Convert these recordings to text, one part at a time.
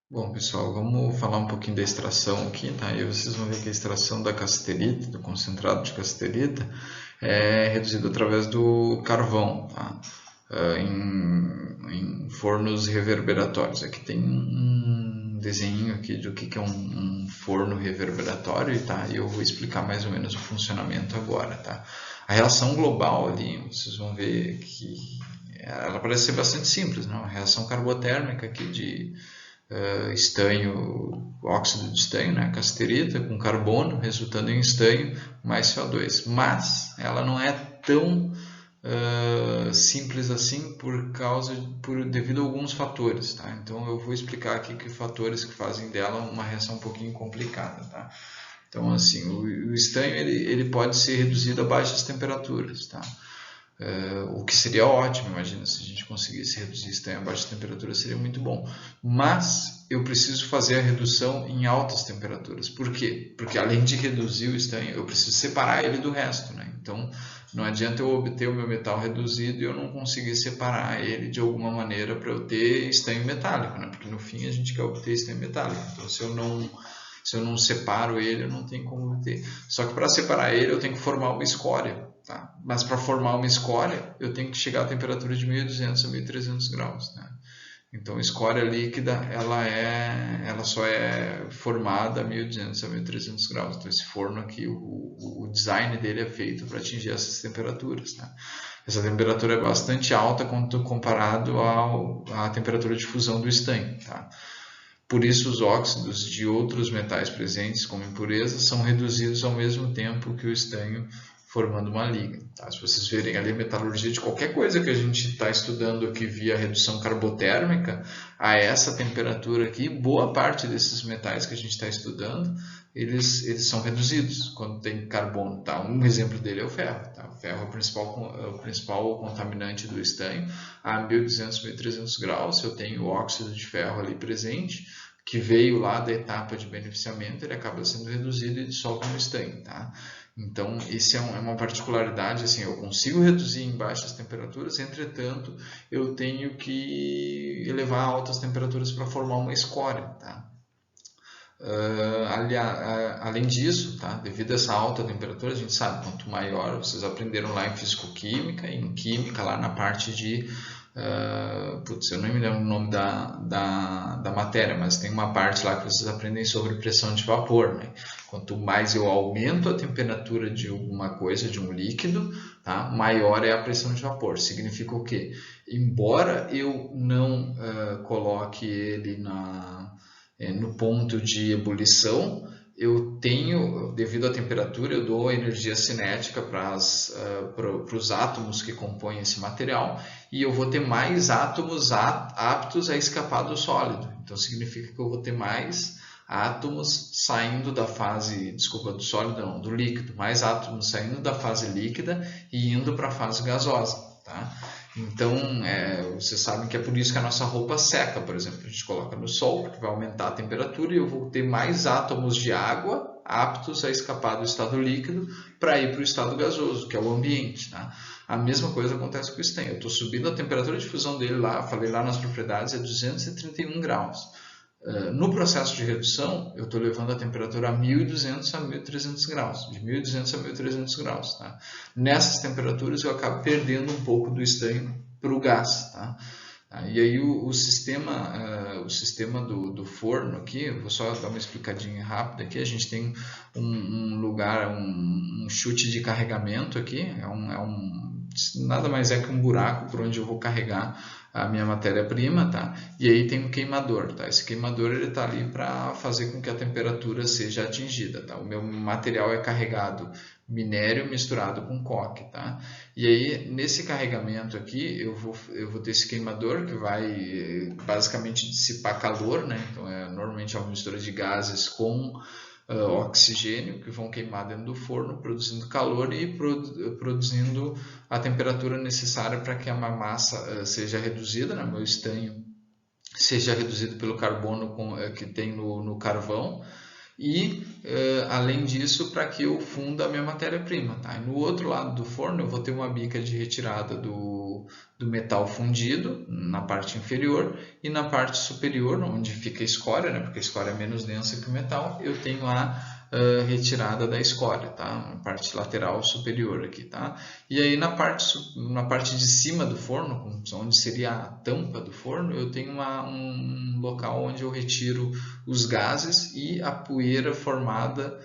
Bom, pessoal, vamos falar um pouquinho da extração aqui, tá? E vocês vão ver que a extração da casterita, do concentrado de casterita, é reduzida através do carvão, tá? Em fornos reverberatórios. Aqui tem um desenho aqui do que é um forno reverberatório, tá? E eu vou explicar mais ou menos o funcionamento agora, tá? A reação global ali, vocês vão ver que ela parece ser bastante simples, não? A reação carbotérmica aqui de estanho, óxido de estanho, né, casterita, com carbono, resultando em estanho mais CO2. Mas ela não é tão simples assim devido a alguns fatores, tá? Então eu vou explicar aqui que fatores que fazem dela uma reação um pouquinho complicada, tá? Então assim, o estanho ele pode ser reduzido a baixas temperaturas, tá? O que seria ótimo, imagina, se a gente conseguisse reduzir estanho a baixa temperatura, seria muito bom. Mas eu preciso fazer a redução em altas temperaturas. Por quê? Porque além de reduzir o estanho, eu preciso separar ele do resto, né? Então, não adianta eu obter o meu metal reduzido e eu não conseguir separar ele de alguma maneira para eu ter estanho metálico, né? Porque no fim a gente quer obter estanho metálico. Então, se eu não separo ele, eu não tenho como obter. Só que para separar ele, eu tenho que formar uma escória. Tá? Mas para formar uma escória, eu tenho que chegar a temperatura de 1200 a 1300 graus. Né? Então, escória líquida, ela só é formada a 1200 a 1300 graus. Então, esse forno aqui, o design dele é feito para atingir essas temperaturas. Né? Essa temperatura é bastante alta quando comparado à temperatura de fusão do estanho. Tá? Por isso, os óxidos de outros metais presentes, como impurezas, são reduzidos ao mesmo tempo que o estanho, formando uma liga. Tá? Se vocês verem ali a metalurgia de qualquer coisa que a gente está estudando aqui via redução carbotérmica, a essa temperatura aqui, boa parte desses metais que a gente está estudando, eles são reduzidos quando tem carbono. Tá? Um exemplo dele é o ferro. Tá? O ferro é o principal contaminante do estanho. A 1200, 1300 graus, se eu tenho o óxido de ferro ali presente, que veio lá da etapa de beneficiamento, ele acaba sendo reduzido e dissolve no estanho. Tá? Então, isso é uma particularidade, assim, eu consigo reduzir em baixas temperaturas, entretanto, eu tenho que elevar a altas temperaturas para formar uma escória, tá? Além disso, tá? Devido a essa alta temperatura, a gente sabe, quanto maior, vocês aprenderam lá em fisicoquímica, em química, lá na parte de putz, eu não me lembro o nome da matéria, mas tem uma parte lá que vocês aprendem sobre pressão de vapor, né? Quanto mais eu aumento a temperatura de alguma coisa, de um líquido, tá? Maior é a pressão de vapor. Significa o quê? Embora eu não coloque ele no ponto de ebulição, eu tenho, devido à temperatura, eu dou energia cinética para os átomos que compõem esse material e eu vou ter mais átomos aptos a escapar do sólido. Então significa que eu vou ter mais átomos saindo da fase, desculpa, do sólido não, do líquido, mais átomos saindo da fase líquida e indo para a fase gasosa, tá? Então, vocês sabem que é por isso que a nossa roupa seca, por exemplo. A gente coloca no sol, porque vai aumentar a temperatura e eu vou ter mais átomos de água aptos a escapar do estado líquido para ir para o estado gasoso, que é o ambiente. Tá? A mesma coisa acontece com o estanho. Eu estou subindo a temperatura de fusão dele lá, falei lá nas propriedades, é 231 graus. No processo de redução, eu estou levando a temperatura a 1200 a 1300 graus, de 1200 a 1300 graus. Tá? Nessas temperaturas, eu acabo perdendo um pouco do estanho para o gás. Tá? E aí o sistema do forno aqui, eu vou só dar uma explicadinha rápida aqui, a gente tem um lugar, um chute de carregamento aqui, nada mais é que um buraco por onde eu vou carregar a minha matéria-prima, tá? E aí tem um queimador, tá? Esse queimador ele tá ali para fazer com que a temperatura seja atingida, tá? O meu material é carregado minério misturado com coque, tá? E aí nesse carregamento aqui eu vou ter esse queimador que vai basicamente dissipar calor, né? Então normalmente é uma mistura de gases com oxigênio que vão queimar dentro do forno, produzindo calor e produzindo a temperatura necessária para que a massa seja reduzida, né? Meu estanho seja reduzido pelo carbono que tem no carvão e, além disso, para que eu funda a minha matéria-prima. Tá? E no outro lado do forno eu vou ter uma bica de retirada do metal fundido na parte inferior, e na parte superior, onde fica a escória, né, porque a escória é menos densa que o metal, eu tenho a retirada da escória, tá? Na parte lateral superior aqui, tá? E aí na parte de cima do forno, onde seria a tampa do forno, eu tenho um local onde eu retiro os gases e a poeira formada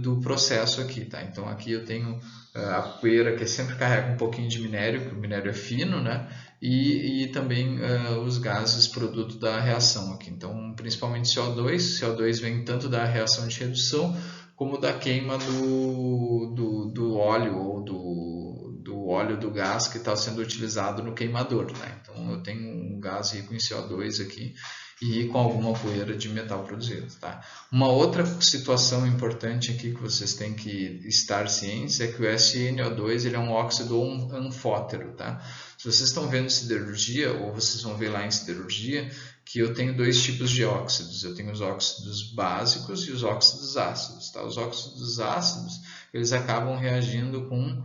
do processo aqui, tá? Então aqui eu tenho a poeira que sempre carrega um pouquinho de minério, porque o minério é fino, né? E também os gases produto da reação aqui. Então, principalmente CO2. CO2 vem tanto da reação de redução como da queima do óleo ou do óleo do gás que está sendo utilizado no queimador, né? Então, eu tenho um gás rico em CO2 aqui e com alguma poeira de metal produzido, tá? Uma outra situação importante aqui que vocês têm que estar cientes é que o SnO2 ele é um óxido anfótero, tá? Se vocês estão vendo siderurgia, ou vocês vão ver lá em siderurgia, que eu tenho dois tipos de óxidos. Eu tenho os óxidos básicos e os óxidos ácidos, tá? Os óxidos ácidos, eles acabam reagindo com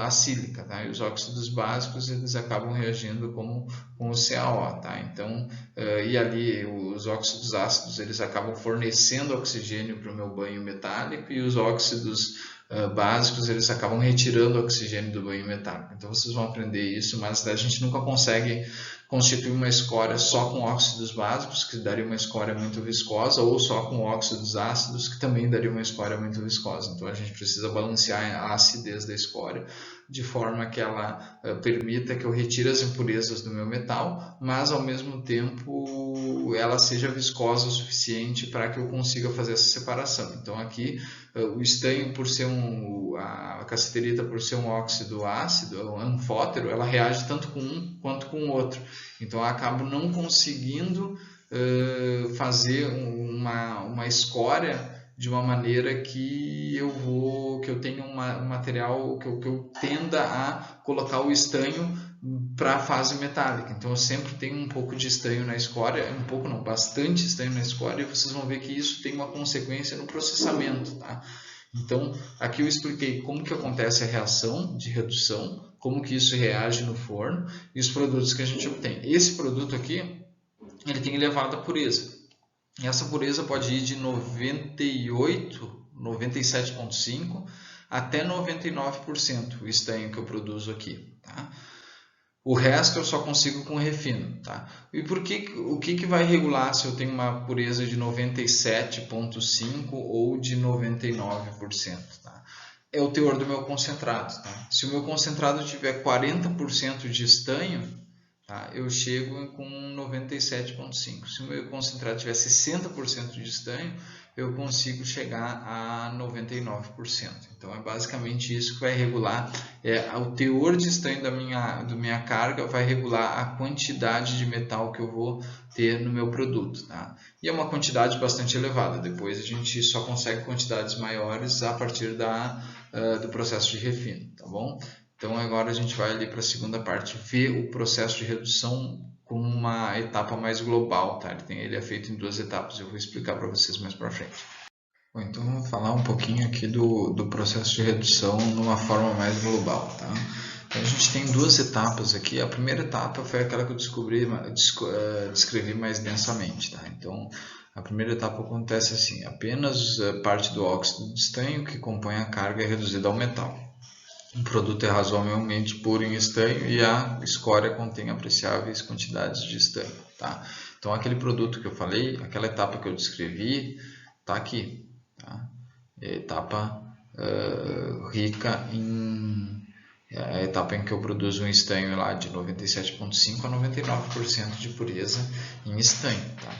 a sílica, tá? E os óxidos básicos, eles acabam reagindo com o CaO, tá? Então, e ali os óxidos ácidos, eles acabam fornecendo oxigênio para o meu banho metálico, e os óxidos básicos, eles acabam retirando o oxigênio do banho metálico. Então vocês vão aprender isso, mas a gente nunca consegue constituir uma escória só com óxidos básicos, que daria uma escória muito viscosa, ou só com óxidos ácidos, que também daria uma escória muito viscosa. Então a gente precisa balancear a acidez da escória, de forma que ela permita que eu retire as impurezas do meu metal, mas ao mesmo tempo ela seja viscosa o suficiente para que eu consiga fazer essa separação. Então aqui o estanho, por ser a cassiterita, por ser um óxido ácido, um anfótero, ela reage tanto com um quanto com o outro. Então eu acabo não conseguindo fazer uma escória de uma maneira que eu tenha um material que eu tenda a colocar o estanho para a fase metálica. Então eu sempre tenho um pouco de estanho na escória, um pouco não, bastante estanho na escória, e vocês vão ver que isso tem uma consequência no processamento, tá? Então aqui eu expliquei como que acontece a reação de redução, como que isso reage no forno e os produtos que a gente obtém. Esse produto aqui, ele tem elevada pureza. E essa pureza pode ir de 97,5% até 99% o estanho que eu produzo aqui, tá? O resto eu só consigo com refino, tá? E o que vai regular se eu tenho uma pureza de 97,5% ou de 99%, tá? É o teor do meu concentrado, tá? Se o meu concentrado tiver 40% de estanho, tá, eu chego com 97,5%. Se o meu concentrado tiver 60% de estanho, eu consigo chegar a 99%. Então é basicamente isso que vai regular, o teor de estanho da minha carga vai regular a quantidade de metal que eu vou ter no meu produto, tá? E é uma quantidade bastante elevada. Depois a gente só consegue quantidades maiores a partir do processo de refino, tá bom? Então agora a gente vai ali para a segunda parte, ver o processo de redução como uma etapa mais global, tá? Ele é feito em duas etapas, eu vou explicar para vocês mais para frente. Bom, então vamos falar um pouquinho aqui do processo de redução numa forma mais global, tá? Então, a gente tem duas etapas aqui. A primeira etapa foi aquela que eu descrevi mais densamente, tá? Então a primeira etapa acontece assim: apenas parte do óxido de estanho que compõe a carga é reduzida ao metal. O produto é razoavelmente puro em estanho e a escória contém apreciáveis quantidades de estanho, tá? Então aquele produto que eu falei, aquela etapa que eu descrevi, está aqui, tá? É a etapa rica a etapa em que eu produzo um estanho lá de 97,5% a 99% de pureza em estanho, tá?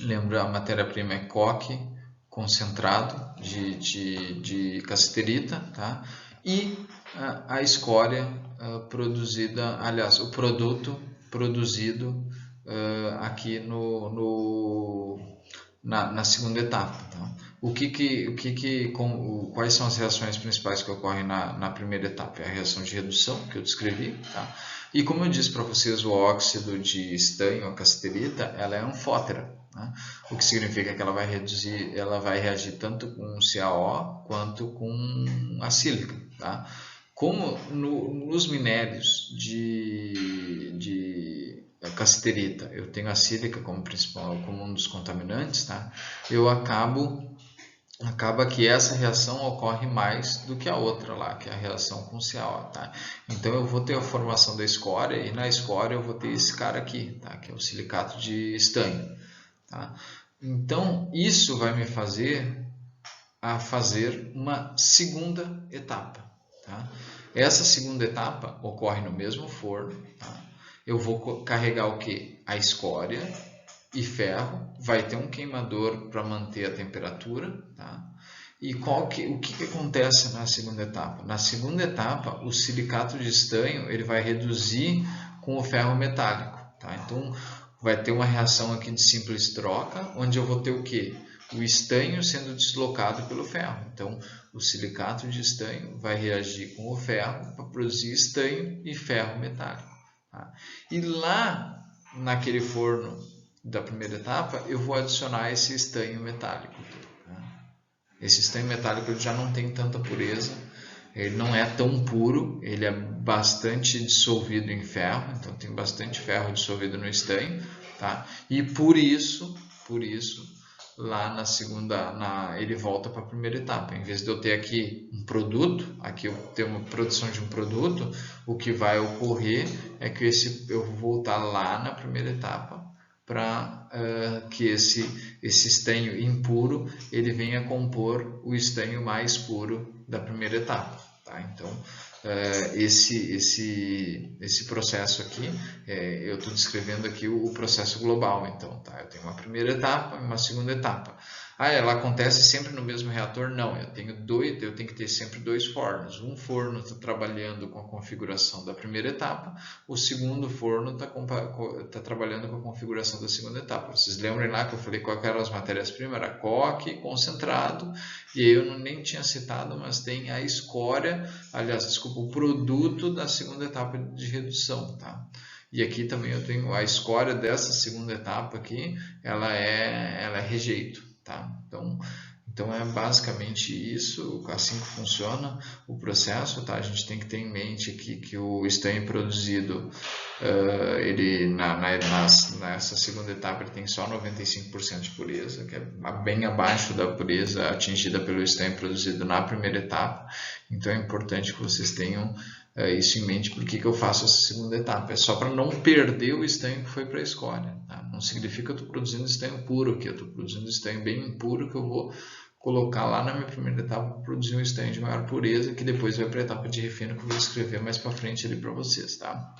Lembra, a matéria-prima é coque concentrado de cassiterita, tá? E a escória produzida, aliás, o produto produzido aqui na segunda etapa, tá? Quais são as reações principais que ocorrem na primeira etapa? É a reação de redução que eu descrevi, tá? E como eu disse para vocês, o óxido de estanho, a cassiterita, ela é anfótera, né? O que significa que ela vai reagir tanto com CaO quanto com a sílica, tá? Como nos minérios de cassiterita eu tenho a sílica como principal, como um dos contaminantes, tá? Acaba que essa reação ocorre mais do que a outra lá, que é a reação com CaO, tá? Então eu vou ter a formação da escória e na escória eu vou ter esse cara aqui, tá? Que é o silicato de estanho, tá? Então isso vai me fazer uma segunda etapa, tá? Essa segunda etapa ocorre no mesmo forno, tá? Eu vou carregar o que? A escória e ferro, vai ter um queimador para manter a temperatura, tá? E o que acontece na segunda etapa? Na segunda etapa, o silicato de estanho ele vai reduzir com o ferro metálico, tá? Então vai ter uma reação aqui de simples troca, onde eu vou ter o que? O estanho sendo deslocado pelo ferro. Então o silicato de estanho vai reagir com o ferro para produzir estanho e ferro metálico, tá? E lá naquele forno da primeira etapa, eu vou adicionar esse estanho metálico. Tá? Esse estanho metálico ele já não tem tanta pureza, ele não é tão puro, ele é bastante dissolvido em ferro, então tem bastante ferro dissolvido no estanho, tá? E por isso, lá na segunda, ele volta para a primeira etapa. Em vez de eu ter aqui um produto, aqui eu tenho uma produção de um produto, o que vai ocorrer é que eu vou voltar lá na primeira etapa para que esse estanho impuro ele venha compor o estanho mais puro da primeira etapa, tá? Então esse processo aqui eu estou descrevendo aqui o processo global. Então, tá? Eu tenho uma primeira etapa e uma segunda etapa. Ela acontece sempre no mesmo reator? Não, eu tenho que ter sempre dois fornos. Um forno está trabalhando com a configuração da primeira etapa, o segundo forno está trabalhando com a configuração da segunda etapa. Vocês lembram lá que eu falei qual eram as matérias-primas? Era coque, concentrado, e aí eu nem tinha citado, mas tem a escória, aliás, desculpa, o produto da segunda etapa de redução, tá? E aqui também eu tenho a escória dessa segunda etapa aqui, ela é rejeito, tá? Então é basicamente isso, assim que funciona o processo, tá? A gente tem que ter em mente aqui que o estanho produzido, ele nessa segunda etapa ele tem só 95% de pureza, que é bem abaixo da pureza atingida pelo estanho produzido na primeira etapa. Então é importante que vocês tenham isso em mente. Por que eu faço essa segunda etapa? É só para não perder o estanho que foi para a escória, tá? Não significa que eu estou produzindo estanho puro aqui, eu estou produzindo estanho bem impuro que eu vou colocar lá na minha primeira etapa para produzir um estanho de maior pureza, que depois vai para a etapa de refino que eu vou escrever mais para frente ali para vocês, tá?